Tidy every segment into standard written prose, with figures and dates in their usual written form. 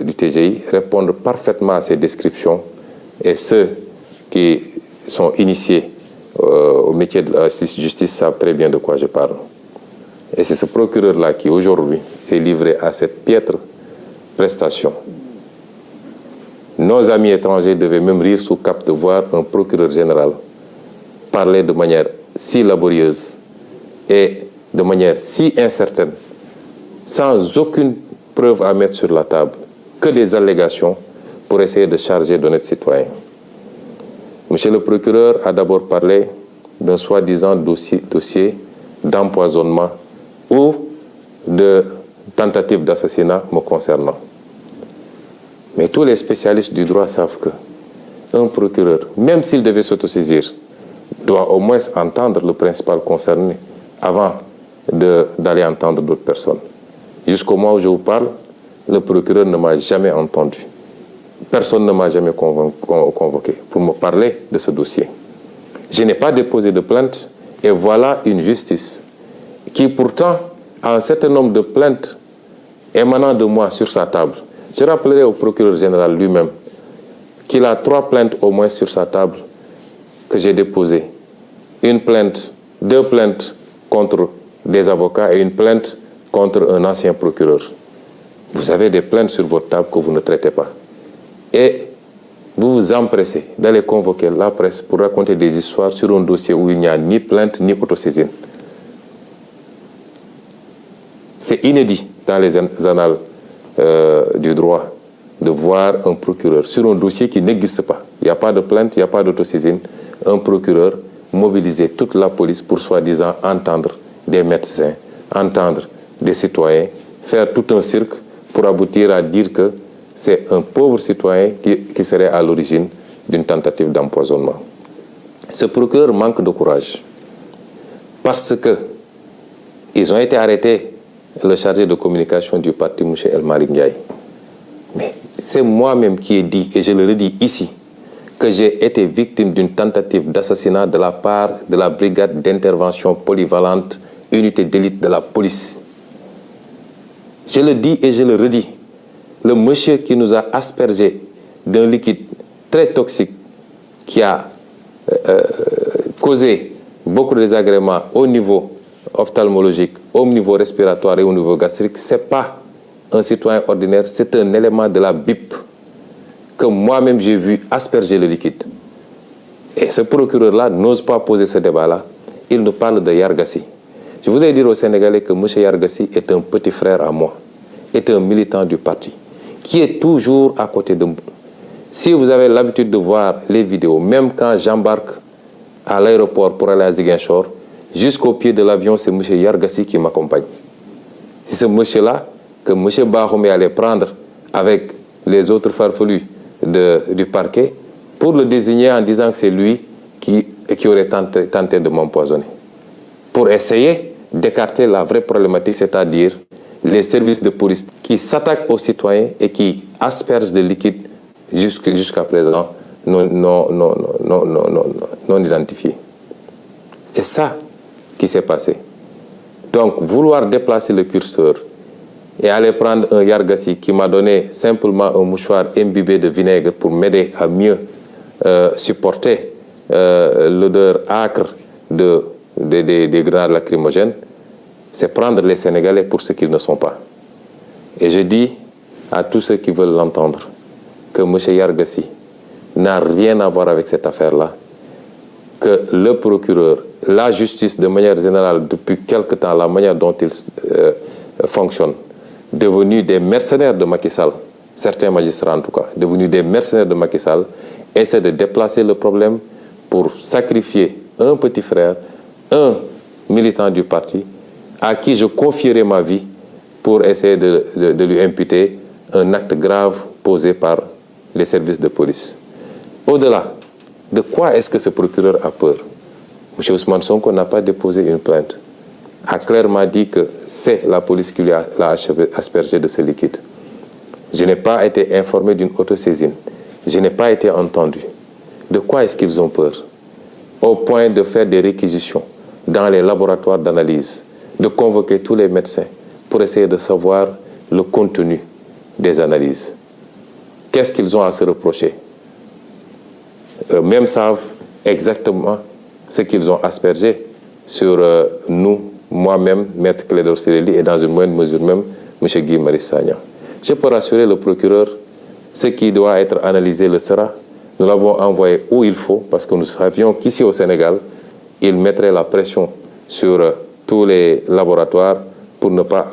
du TGI répondent parfaitement à ces descriptions et ceux qui sont initiés au métier de la justice savent très bien de quoi je parle. Et c'est ce procureur-là qui, aujourd'hui, s'est livré à cette piètre prestation. Nos amis étrangers devaient même rire sous cap de voir un procureur général parler de manière si laborieuse et de manière si incertaine, sans aucune preuve à mettre sur la table, que des allégations pour essayer de charger d'honnêtes citoyens. Monsieur le procureur a d'abord parlé d'un soi-disant dossier d'empoisonnement ou de tentative d'assassinat me concernant. Mais tous les spécialistes du droit savent qu'un procureur, même s'il devait s'autosaisir, doit au moins entendre le principal concerné avant d'aller entendre d'autres personnes. Jusqu'au moment où je vous parle, le procureur ne m'a jamais entendu. Personne ne m'a jamais convoqué pour me parler de ce dossier. Je n'ai pas déposé de plainte et voilà une justice qui pourtant a un certain nombre de plaintes émanant de moi sur sa table. Je rappellerai au procureur général lui-même qu'il a 3 plaintes au moins sur sa table que j'ai déposées. Une plainte, 2 plaintes contre des avocats et une plainte contre un ancien procureur. Vous avez des plaintes sur votre table que vous ne traitez pas. Et vous vous empressez d'aller convoquer la presse pour raconter des histoires sur un dossier où il n'y a ni plainte ni autosaisine. C'est inédit dans les annales du droit de voir un procureur sur un dossier qui n'existe pas. Il n'y a pas de plainte, il n'y a pas d'autosaisine. Un procureur mobiliser toute la police pour soi-disant entendre des médecins, entendre des citoyens, faire tout un cirque pour aboutir à dire que c'est un pauvre citoyen qui serait à l'origine d'une tentative d'empoisonnement. Ce procureur manque de courage parce que ils ont été arrêtés, le chargé de communication du parti, M. El Malick Ndiaye. Mais c'est moi-même qui ai dit, et je le redis ici, que j'ai été victime d'une tentative d'assassinat de la part de la brigade d'intervention polyvalente, unité d'élite de la police. Je le dis et je le redis. Le monsieur qui nous a aspergé d'un liquide très toxique qui a causé beaucoup de désagréments au niveau ophtalmologique, au niveau respiratoire et au niveau gastrique, ce n'est pas un citoyen ordinaire, c'est un élément de la BIP que moi-même j'ai vu asperger le liquide. Et ce procureur-là n'ose pas poser ce débat-là. Il nous parle de Yargassi. Je voudrais dire aux Sénégalais que M. Yargassi est un petit frère à moi, est un militant du parti, qui est toujours à côté de moi. Si vous avez l'habitude de voir les vidéos, même quand j'embarque à l'aéroport pour aller à Ziguinchor, jusqu'au pied de l'avion, c'est M. Yargassi qui m'accompagne. C'est ce monsieur-là que M. Bahoumé allait prendre avec les autres farfelus du parquet pour le désigner en disant que c'est lui qui aurait tenté de m'empoisonner. Pour essayer d'écarter la vraie problématique, c'est-à-dire les services de police qui s'attaquent aux citoyens et qui aspergent de liquide jusqu'à présent non identifiés. C'est ça qui s'est passé. Donc, vouloir déplacer le curseur et aller prendre un Yargassi qui m'a donné simplement un mouchoir imbibé de vinaigre pour m'aider à mieux supporter l'odeur âcre des grenades lacrymogènes, c'est prendre les Sénégalais pour ce qu'ils ne sont pas. Et je dis à tous ceux qui veulent l'entendre que M. Yargassi n'a rien à voir avec cette affaire-là, que le procureur, la justice de manière générale, depuis quelque temps, la manière dont il fonctionne, devenus des mercenaires de Macky Sall, certains magistrats en tout cas, devenus des mercenaires de Macky Sall, essaient de déplacer le problème pour sacrifier un petit frère, un militant du parti, à qui je confierai ma vie pour essayer de lui imputer un acte grave posé par les services de police. Au-delà, de quoi est-ce que ce procureur a peur? M. Ousmane Sonko n'a pas déposé une plainte, a clairement dit que c'est la police qui l'a aspergé de ce liquide. Je n'ai pas été informé d'une autosaisine. Je n'ai pas été entendu. De quoi est-ce qu'ils ont peur? Au point de faire des réquisitions dans les laboratoires d'analyse, de convoquer tous les médecins pour essayer de savoir le contenu des analyses. Qu'est-ce qu'ils ont à se reprocher? Eux-mêmes savent exactement ce qu'ils ont aspergé sur nous, moi-même, Maître Clédor Ciré Ly, et dans une moindre mesure même, M. Guy Marius Sagna. Je peux rassurer le procureur, ce qui doit être analysé le sera. Nous l'avons envoyé où il faut, parce que nous savions qu'ici au Sénégal, il mettrait la pression sur tous les laboratoires pour ne pas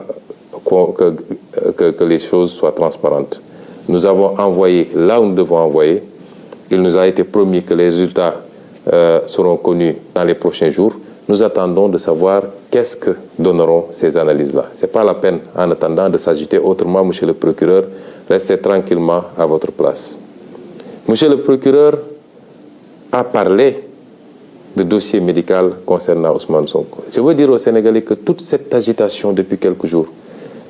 que les choses soient transparentes. Nous avons envoyé là où nous devons envoyer. Il nous a été promis que les résultats seront connus dans les prochains jours. Nous attendons de savoir qu'est-ce que donneront ces analyses-là. Ce n'est pas la peine, en attendant, de s'agiter autrement, monsieur le procureur. Restez tranquillement à votre place. Monsieur le procureur a parlé de dossier médical concernant Ousmane Sonko. Je veux dire aux Sénégalais que toute cette agitation depuis quelques jours,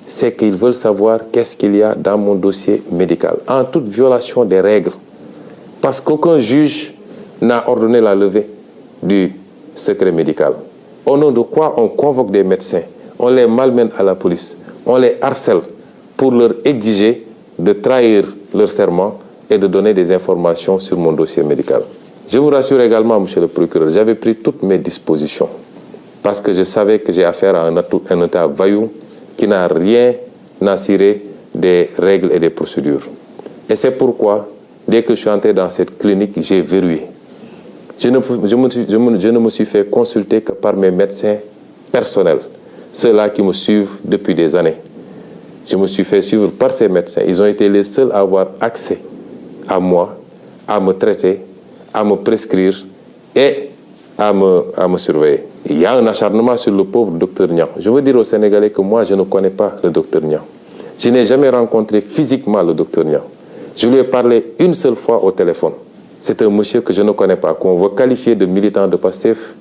c'est qu'ils veulent savoir qu'est-ce qu'il y a dans mon dossier médical, en toute violation des règles. Parce qu'aucun juge n'a ordonné la levée du secret médical. Au nom de quoi on convoque des médecins, on les malmène à la police, on les harcèle pour leur exiger de trahir leur serment et de donner des informations sur mon dossier médical. Je vous rassure également, monsieur le procureur, j'avais pris toutes mes dispositions parce que je savais que j'ai affaire à un État vaillou qui n'a rien à cirer des règles et des procédures. Et c'est pourquoi, dès que je suis entré dans cette clinique, j'ai verrouillé. Je ne me suis fait consulter que par mes médecins personnels, ceux-là qui me suivent depuis des années. Je me suis fait suivre par ces médecins. Ils ont été les seuls à avoir accès à moi, à me traiter, à me prescrire et à me surveiller. Il y a un acharnement sur le pauvre docteur Niang. Je veux dire aux Sénégalais que moi, je ne connais pas le docteur Niang. Je n'ai jamais rencontré physiquement le docteur Niang. Je lui ai parlé une seule fois au téléphone. C'est un monsieur que je ne connais pas, qu'on veut qualifier de militant de Pastef.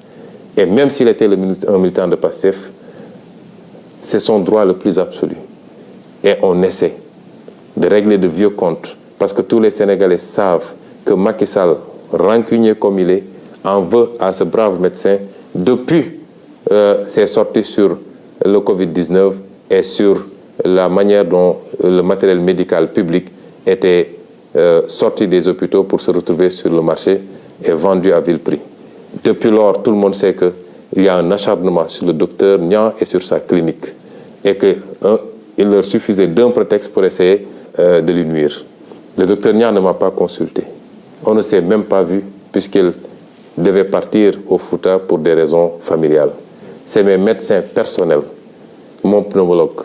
Et même s'il était un militant de Pastef, c'est son droit le plus absolu. Et on essaie de régler de vieux comptes. Parce que tous les Sénégalais savent que Macky Sall, rancunier comme il est, en veut à ce brave médecin depuis ses sorties sur le Covid-19 et sur la manière dont le matériel médical public était sorti des hôpitaux pour se retrouver sur le marché et vendu à vil prix. Depuis lors, tout le monde sait qu'il y a un acharnement sur le docteur Niang et sur sa clinique et qu'il leur suffisait d'un prétexte pour essayer de lui nuire. Le docteur Niang ne m'a pas consulté. On ne s'est même pas vu puisqu'il devait partir au Fouta pour des raisons familiales. C'est mes médecins personnels, mon pneumologue,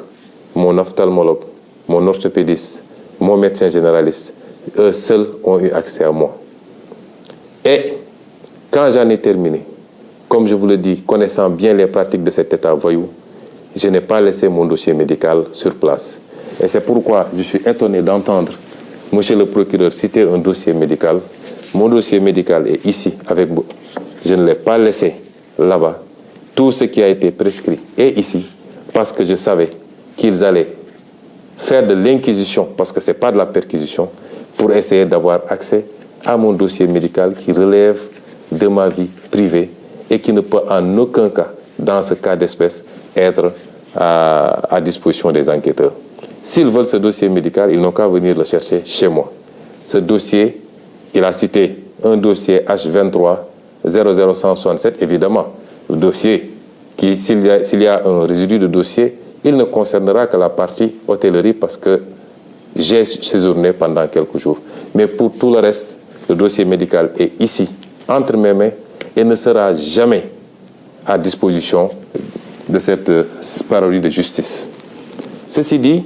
mon ophtalmologue, mon orthopédiste, mon médecin généraliste, eux seuls ont eu accès à moi. Et quand j'en ai terminé, comme je vous le dis, connaissant bien les pratiques de cet État voyou, je n'ai pas laissé mon dossier médical sur place. Et c'est pourquoi je suis étonné d'entendre monsieur le procureur citer un dossier médical. Mon dossier médical est ici avec vous. Je ne l'ai pas laissé là-bas. Tout ce qui a été prescrit est ici parce que je savais qu'ils allaient faire de l'inquisition, parce que ce n'est pas de la perquisition, pour essayer d'avoir accès à mon dossier médical qui relève de ma vie privée et qui ne peut en aucun cas, dans ce cas d'espèce, être à disposition des enquêteurs. S'ils veulent ce dossier médical, ils n'ont qu'à venir le chercher chez moi. Ce dossier, il a cité un dossier H23 00167, évidemment. Le dossier, s'il y a un résidu de dossier, il ne concernera que la partie hôtellerie parce que j'ai séjourné pendant quelques jours. Mais pour tout le reste, le dossier médical est ici, entre mes mains, et ne sera jamais à disposition de cette parodie de justice. Ceci dit,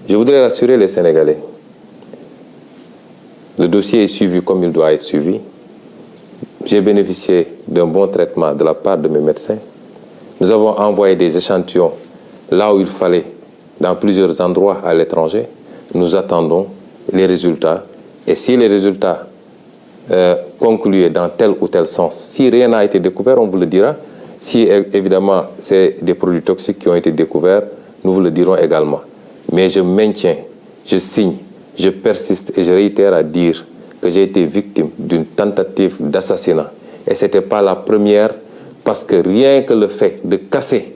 je voudrais rassurer les Sénégalais. Le dossier est suivi comme il doit être suivi. J'ai bénéficié d'un bon traitement de la part de mes médecins. Nous avons envoyé des échantillons là où il fallait, dans plusieurs endroits à l'étranger. Nous attendons les résultats. Et si les résultats concluaient dans tel ou tel sens, si rien n'a été découvert, on vous le dira. Si évidemment c'est des produits toxiques qui ont été découverts, nous vous le dirons également. Mais je maintiens, je signe, je persiste et je réitère à dire que j'ai été victime d'une tentative d'assassinat. Et ce n'était pas la première, parce que rien que le fait de casser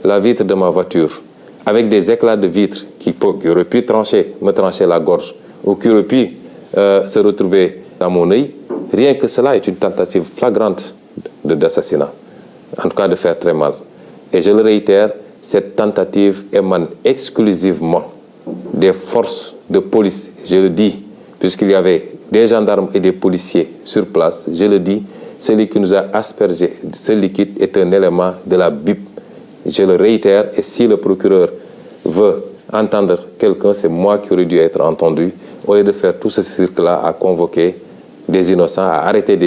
la vitre de ma voiture avec des éclats de vitres qui auraient pu me trancher la gorge, ou qui auraient pu se retrouver dans mon œil, rien que cela est une tentative flagrante d'assassinat, en tout cas de faire très mal. Et je le réitère, cette tentative émane exclusivement des forces de police, je le dis, puisqu'il y avait des gendarmes et des policiers sur place, je le dis, celui qui nous a aspergé ce liquide est un élément de la BIP. Je le réitère, et si le procureur veut entendre quelqu'un, c'est moi qui aurais dû être entendu, au lieu de faire tout ce cirque-là à convoquer des innocents, à arrêter des